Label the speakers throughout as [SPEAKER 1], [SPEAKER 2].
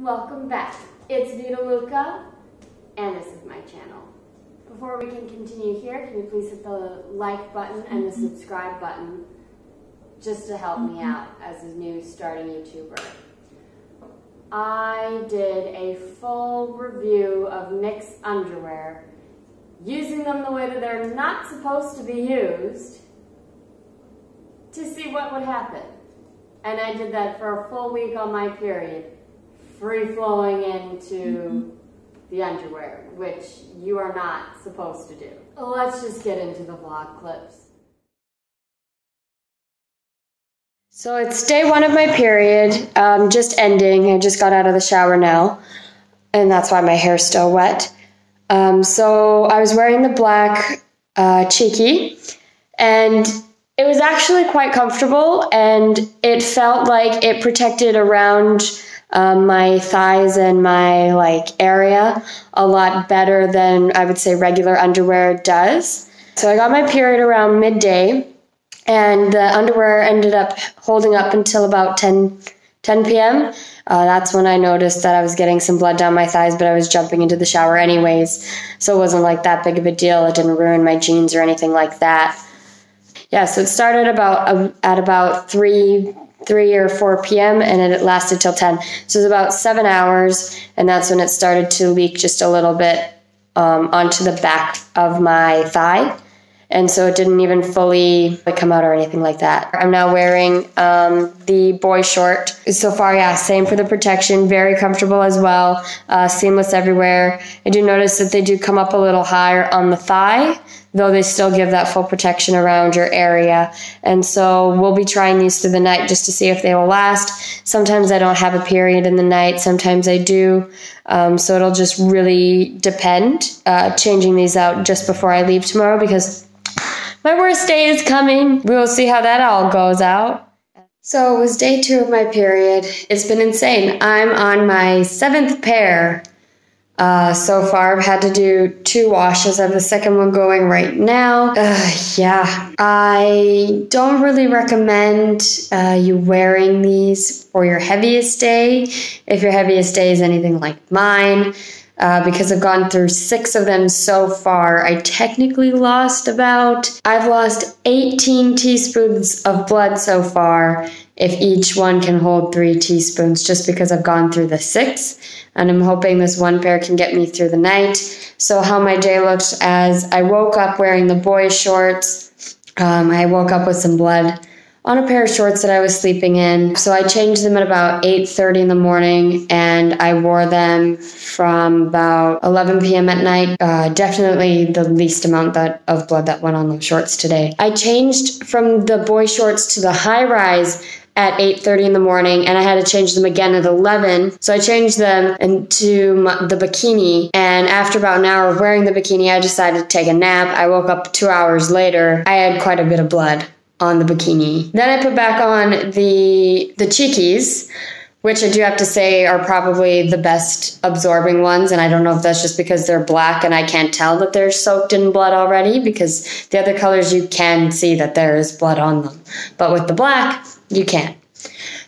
[SPEAKER 1] Welcome back. It's Vita Luca, and this is my channel. Before we can continue here, can you please hit the like button and the subscribe button just to help me out as a new starting YouTuber. I did a full review of Knix underwear, using them the way that they're not supposed to be used, to see what would happen. And I did that for a full week on my period, free-flowing into the underwear, which you are not supposed to do. Let's just get into the vlog clips. So it's day one of my period, just ending. I just got out of the shower now, and that's why my hair's still wet. So I was wearing the black cheeky, and it was actually quite comfortable, and it felt like it protected around my thighs and my area a lot better than I would say regular underwear does. So I got my period around midday, and the underwear ended up holding up until about 10 p.m. That's when I noticed that I was getting some blood down my thighs, but I was jumping into the shower anyways, so it wasn't like that big of a deal. It didn't ruin my jeans or anything like that. Yeah, so it started at about 3 or 4 p.m. and it lasted till 10. So it was about 7 hours, and that's when it started to leak just a little bit onto the back of my thigh. And so it didn't even fully come out or anything like that. I'm now wearing the boy short. So far, yeah, same for the protection. Very comfortable as well. Seamless everywhere. I do notice that they do come up a little higher on the thigh, though they still give that full protection around your area. And so we'll be trying these through the night just to see if they will last. Sometimes I don't have a period in the night. Sometimes I do. So it'll just really depend. Changing these out just before I leave tomorrow because my worst day is coming. We will see how that all goes out. So it was day 2 of my period. It's been insane. I'm on my 7th pair so far. I've had to do 2 washes. I have the second one going right now. Yeah, I don't really recommend you wearing these for your heaviest day, if your heaviest day is anything like mine. Because I've gone through 6 of them so far. I've lost 18 teaspoons of blood so far, if each one can hold 3 teaspoons, just because I've gone through the 6. And I'm hoping this one pair can get me through the night. So how my day looks as I woke up wearing the boy shorts. I woke up with some blood on a pair of shorts that I was sleeping in. So I changed them at about 8:30 in the morning, and I wore them from about 11 p.m. at night. Definitely the least amount of blood that went on those shorts today. I changed from the boy shorts to the high-rise at 8:30 in the morning, and I had to change them again at 11. So I changed them into the bikini, and after about an hour of wearing the bikini, I decided to take a nap. I woke up 2 hours later. I had quite a bit of blood on the bikini. Then I put back on the cheekies, which I do have to say are probably the best absorbing ones, and I don't know if that's just because they're black and I can't tell that they're soaked in blood already, because the other colors you can see that there is blood on them. But with the black, you can't.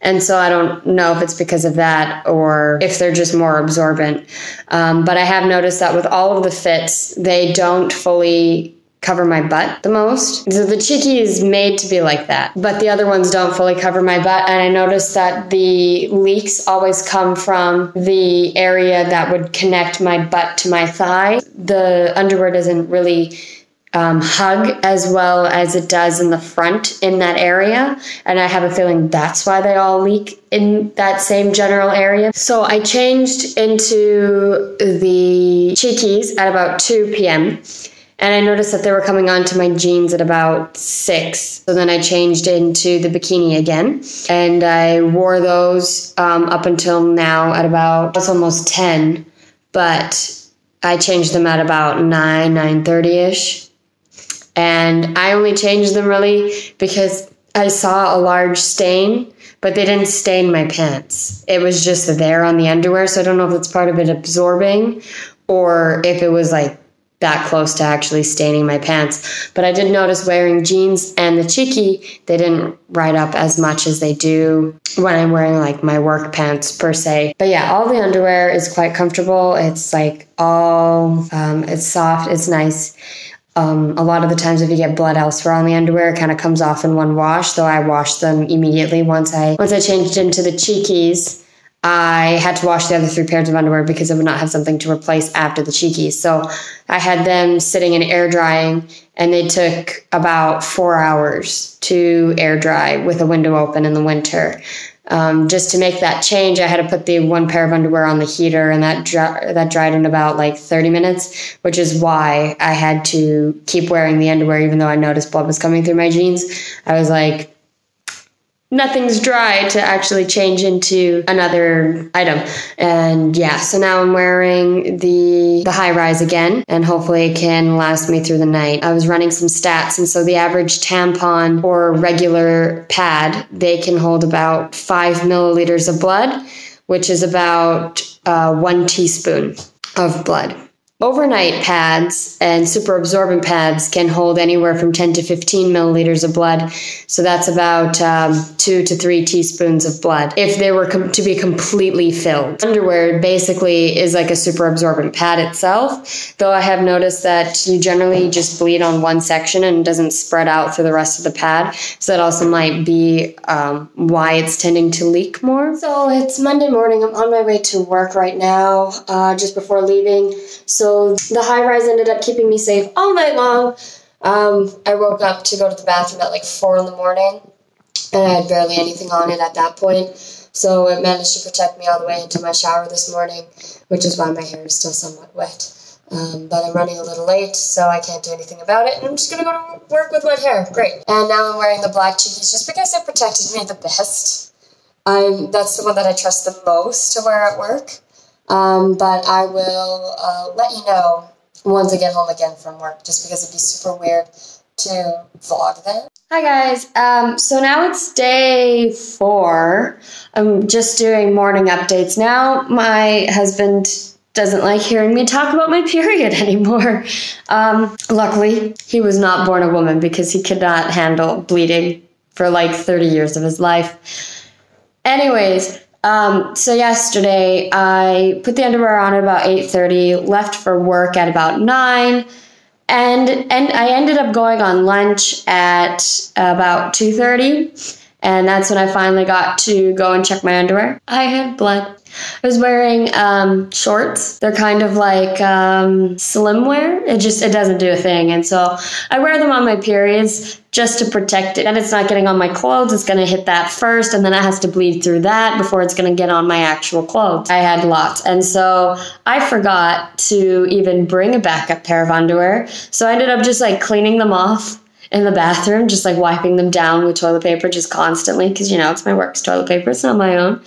[SPEAKER 1] And so I don't know if it's because of that or if they're just more absorbent. But I have noticed that with all of the fits, they don't fully cover my butt the most. So the cheeky is made to be like that, but the other ones don't fully cover my butt. And I noticed that the leaks always come from the area that would connect my butt to my thigh. The underwear doesn't really hug as well as it does in the front in that area, and I have a feeling that's why they all leak in that same general area. So I changed into the cheekies at about 2 p.m. and I noticed that they were coming onto my jeans at about 6. So then I changed into the bikini again, and I wore those up until now at about, it's almost 10, but I changed them at about 9:30ish. And I only changed them really because I saw a large stain, but they didn't stain my pants. It was just there on the underwear, so I don't know if it's part of it absorbing or if it was that close to actually staining my pants. But I did notice wearing jeans and the cheeky, they didn't ride up as much as they do when I'm wearing like my work pants per se. But yeah, all the underwear is quite comfortable. It's like it's soft, it's nice. A lot of the times if you get blood elsewhere on the underwear, it kind of comes off in one wash, though I washed them immediately once I changed into the cheekies. I had to wash the other 3 pairs of underwear because I would not have something to replace after the cheekies. So I had them sitting in air drying, and they took about 4 hours to air dry with a window open in the winter. Just to make that change, I had to put the 1 pair of underwear on the heater, and that dried in about like 30 minutes, which is why I had to keep wearing the underwear even though I noticed blood was coming through my jeans. I was like, nothing's dry to actually change into another item. And yeah, so now I'm wearing the high rise again, and hopefully it can last me through the night. I was running some stats, and so the average tampon or regular pad, they can hold about 5 milliliters of blood, which is about 1 teaspoon of blood. Overnight pads and super absorbent pads can hold anywhere from 10 to 15 milliliters of blood. So that's about 2 to 3 teaspoons of blood if they were to be completely filled. Underwear basically is like a super absorbent pad itself, though I have noticed that you generally just bleed on one section and it doesn't spread out through the rest of the pad. So that also might be why it's tending to leak more. So it's Monday morning. I'm on my way to work right now, just before leaving. So the high rise ended up keeping me safe all night long. I woke up to go to the bathroom at like 4 in the morning, and I had barely anything on it at that point. So it managed to protect me all the way into my shower this morning, which is why my hair is still somewhat wet. But I'm running a little late, so I can't do anything about it, and I'm just going to go to work with wet hair. Great. And now I'm wearing the black cheekies just because it protected me the best. That's the one that I trust the most to wear at work. But I will let you know once I get home again from work, just because it'd be super weird to vlog then. Hi guys, so now it's day 4. I'm just doing morning updates now. My husband doesn't like hearing me talk about my period anymore. Luckily, he was not born a woman because he could not handle bleeding for like 30 years of his life. Anyways, so yesterday I put the underwear on at about 8:30, left for work at about 9, and I ended up going on lunch at about 2:30, and that's when I finally got to go and check my underwear. I had blood. I was wearing shorts. They're kind of like slim wear. It doesn't do a thing, and so I wear them on my periods just to protect it. And it's not getting on my clothes. It's going to hit that first, and then it has to bleed through that before it's going to get on my actual clothes. I had lots, and so I forgot to even bring a backup pair of underwear. So I ended up just like cleaning them off in the bathroom, just like wiping them down with toilet paper just constantly, because it's my work's toilet paper. It's not my own.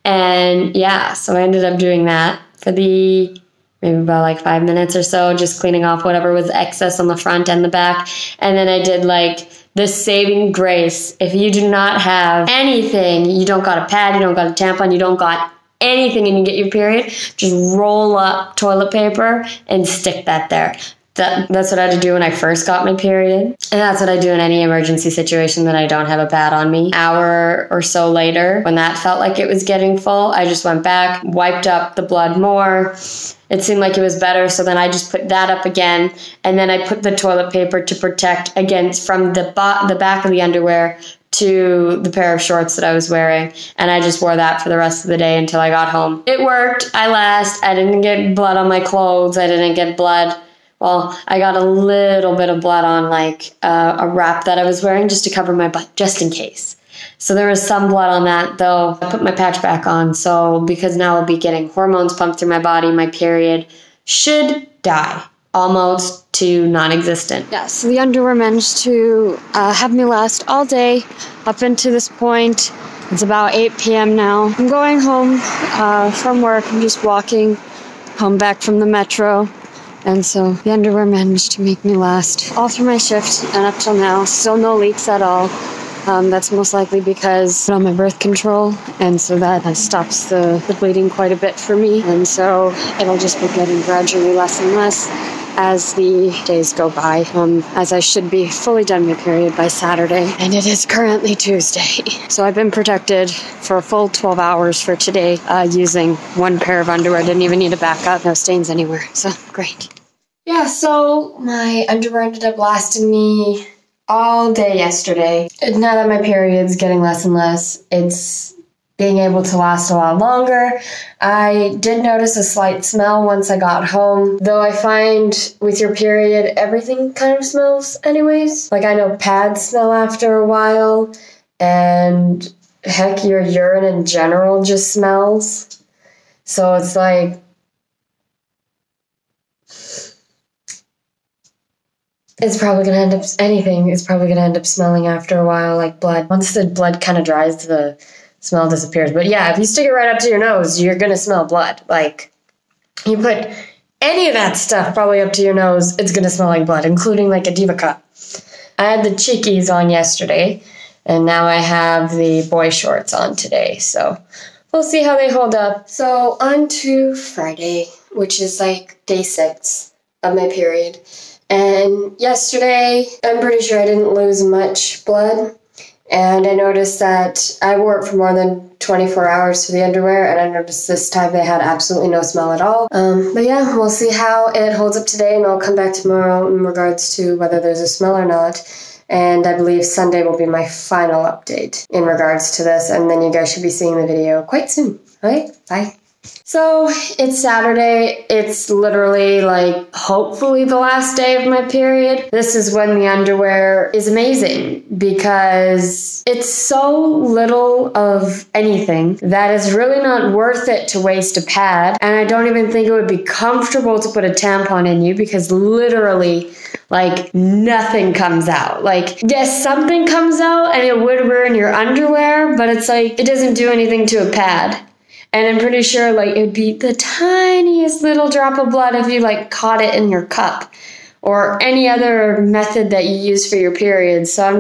[SPEAKER 1] And yeah, so I ended up doing that for maybe about like 5 minutes or so, just cleaning off whatever was excess on the front and the back. And then I did like the saving grace. If you do not have anything, you don't got a pad, you don't got a tampon, you don't got anything, and you get your period, just roll up toilet paper and stick that there. That's what I had to do when I first got my period. And that's what I do in any emergency situation that I don't have a pad on me. An hour or so later, when that felt like it was getting full, I just went back, wiped up the blood more. It seemed like it was better, so then I just put that up again. And then I put the toilet paper to protect against from the back of the underwear to the pair of shorts that I was wearing, and I just wore that for the rest of the day until I got home. It worked. I didn't get blood on my clothes. I didn't get blood. Well, I got a little bit of blood on like a wrap that I was wearing just to cover my butt, just in case. So there was some blood on that, though. I put my patch back on, so because now I'll be getting hormones pumped through my body, my period should die almost to non-existent. Yeah, so the underwear managed to have me last all day up until this point. It's about 8 p.m. now. I'm going home from work. I'm just walking home back from the metro. And so the underwear managed to make me last all through my shift and up till now. Still no leaks at all. That's most likely because I'm on my birth control, and so that stops the bleeding quite a bit for me. And so it'll just be getting gradually less and less. as the days go by, as I should be fully done my period by Saturday, and it is currently Tuesday. So I've been protected for a full 12 hours for today using one pair of underwear. I didn't even need a backup, no stains anywhere, so great. Yeah, so my underwear ended up lasting me all day yesterday. Now that my period's getting less and less, it's being able to last a lot longer. I did notice a slight smell once I got home, though I find with your period, everything kind of smells anyways. Like I know pads smell after a while, and heck, your urine in general just smells. So it's like, it's probably going to end up, anything is probably going to end up smelling after a while like blood. Once the blood kind of dries, the smell disappears. But yeah, if you stick it right up to your nose, you're going to smell blood. Like, you put any of that stuff probably up to your nose, it's going to smell like blood, including like a Diva cup. I had the cheekies on yesterday, and now I have the boy shorts on today. So we'll see how they hold up. So on to Friday, which is like day 6 of my period. And yesterday, I'm pretty sure I didn't lose much blood. And I noticed that I wore it for more than 24 hours for the underwear, and I noticed this time they had absolutely no smell at all. But yeah, we'll see how it holds up today, and I'll come back tomorrow in regards to whether there's a smell or not. And I believe Sunday will be my final update in regards to this, and then you guys should be seeing the video quite soon. Alright, bye. So, it's Saturday. It's literally like hopefully the last day of my period. This is when the underwear is amazing because it's so little of anything that is really not worth it to waste a pad. And I don't even think it would be comfortable to put a tampon in you because literally like nothing comes out. Like, yes, something comes out and it would ruin your underwear, but it's like it doesn't do anything to a pad. And I'm pretty sure, like, it'd be the tiniest little drop of blood if you, like, caught it in your cup or any other method that you use for your periods. So I'm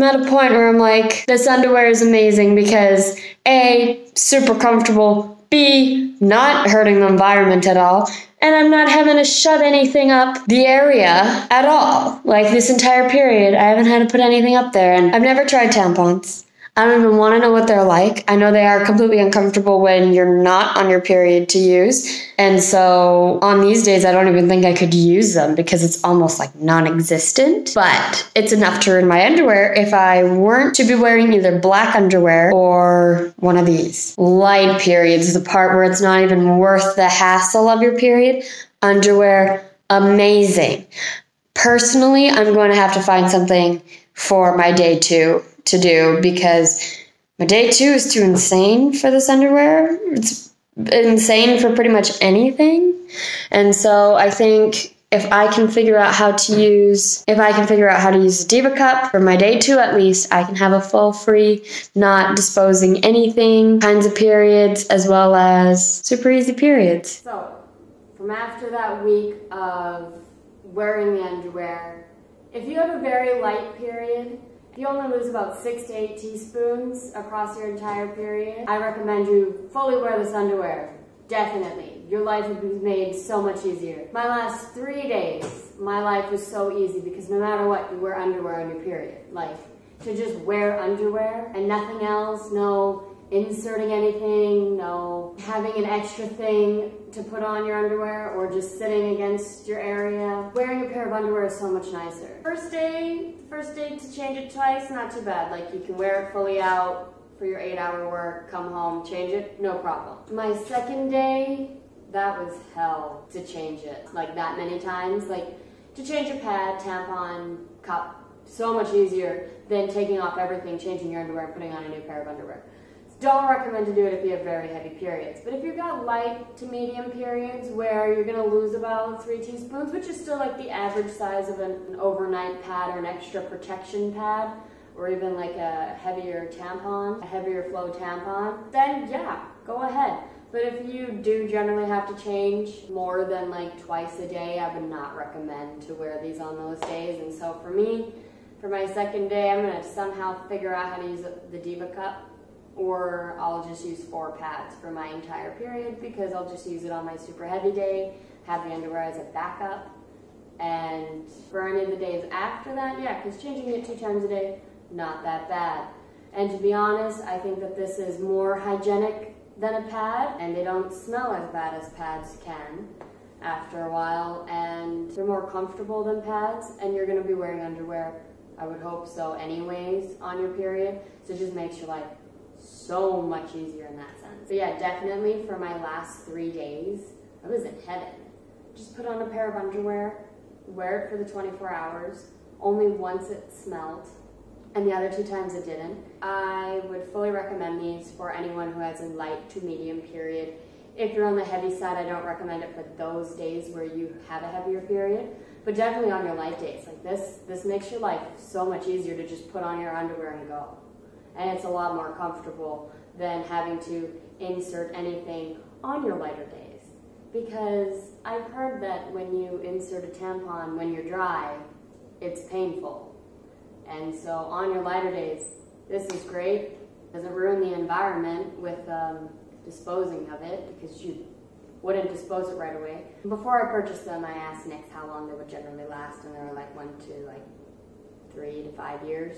[SPEAKER 1] at a point where I'm like, this underwear is amazing because A, super comfortable, B, not hurting the environment at all, and I'm not having to shove anything up the area at all. Like, this entire period, I haven't had to put anything up there, and I've never tried tampons. I don't even want to know what they're like. I know they are completely uncomfortable when you're not on your period to use. And so on these days, I don't even think I could use them because it's almost like non-existent. But it's enough to ruin my underwear if I weren't to be wearing either black underwear or one of these. Light periods, the part where it's not even worth the hassle of your period. Underwear, amazing. Personally, I'm going to have to find something for my day 2 to do because my day 2 is too insane for this underwear. It's insane for pretty much anything. And so I think if I can figure out how to use the Diva cup for my day 2 at least, I can have a full free, not disposing anything kinds of periods as well as super easy periods. So from after that week of wearing the underwear, if you have a very light period, you only lose about 6 to 8 teaspoons across your entire period, I recommend you fully wear this underwear. Definitely. Your life would be made so much easier. My last 3 days, my life was so easy because no matter what, you wear underwear on your period. Like, to just wear underwear and nothing else, no inserting anything, no having an extra thing to put on your underwear or just sitting against your area. Wearing a pair of underwear is so much nicer. First day to change it twice, not too bad. Like, you can wear it fully out for your 8-hour work, come home, change it, no problem. My second day, that was hell to change it like that many times. Like, to change your pad, tampon, cup, so much easier than taking off everything, changing your underwear, and putting on a new pair of underwear. Don't recommend to do it if you have very heavy periods. But if you've got light to medium periods where you're going to lose about 3 teaspoons, which is still like the average size of an overnight pad or an extra protection pad, or even like a heavier tampon, a heavier flow tampon, then yeah, go ahead. But if you do generally have to change more than like twice a day, I would not recommend to wear these on those days. And so for me, for my second day, I'm going to somehow figure out how to use the Diva cup, or I'll just use 4 pads for my entire period because I'll just use it on my super heavy day, have the underwear as a backup, And for any of the days after that, yeah, because changing it 2 times a day, not that bad. And to be honest, I think that this is more hygienic than a pad, and they don't smell as bad as pads can after a while, and they're more comfortable than pads, and you're going to be wearing underwear, I would hope so anyways, on your period, so it just makes your life so much easier in that sense. But yeah, definitely for my last 3 days, I was in heaven. Just put on a pair of underwear, wear it for the 24 hours, only once it smelled, and the other 2 times it didn't. I would fully recommend these for anyone who has a light to medium period. If you're on the heavy side, I don't recommend it for those days where you have a heavier period, but definitely on your light days. Like this makes your life so much easier to just put on your underwear and go. And it's a lot more comfortable than having to insert anything on your lighter days. Because I've heard that when you insert a tampon when you're dry, it's painful. And so on your lighter days, this is great. Doesn't ruin the environment with disposing of it, because you wouldn't dispose it right away. Before I purchased them, I asked Knix how long they would generally last, and they were like 1 to 3 to 5 years,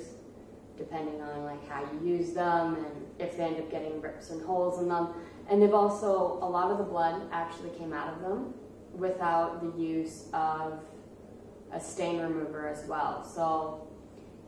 [SPEAKER 1] depending on how you use them and if they end up getting rips and holes in them. And they've also, a lot of the blood actually came out of them without the use of a stain remover as well. So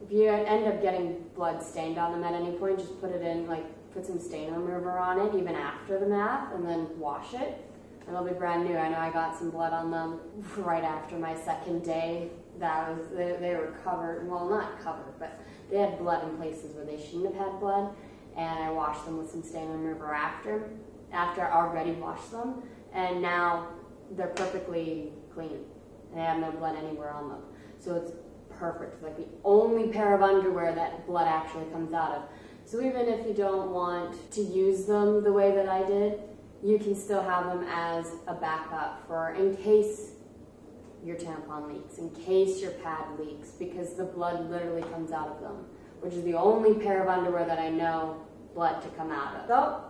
[SPEAKER 1] if you end up getting blood stained on them at any point, just put it in, put some stain remover on it even after the math, and then wash it, and it'll be brand new. I know I got some blood on them right after my 2nd day. They were covered, well, not covered, but they had blood in places where they shouldn't have had blood, and I washed them with some stain remover after I already washed them, and now they're perfectly clean. They have no blood anywhere on them. So it's perfect. It's like the only pair of underwear that blood actually comes out of. So even if you don't want to use them the way that I did, you can still have them as a backup for in case your tampon leaks, in case your pad leaks, because the blood literally comes out of them, which is the only pair of underwear that I know blood to come out of. So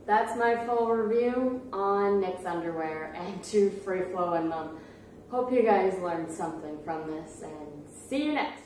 [SPEAKER 1] that's my full review on Knix underwear and to free flow in them. Hope you guys learned something from this, and see you next.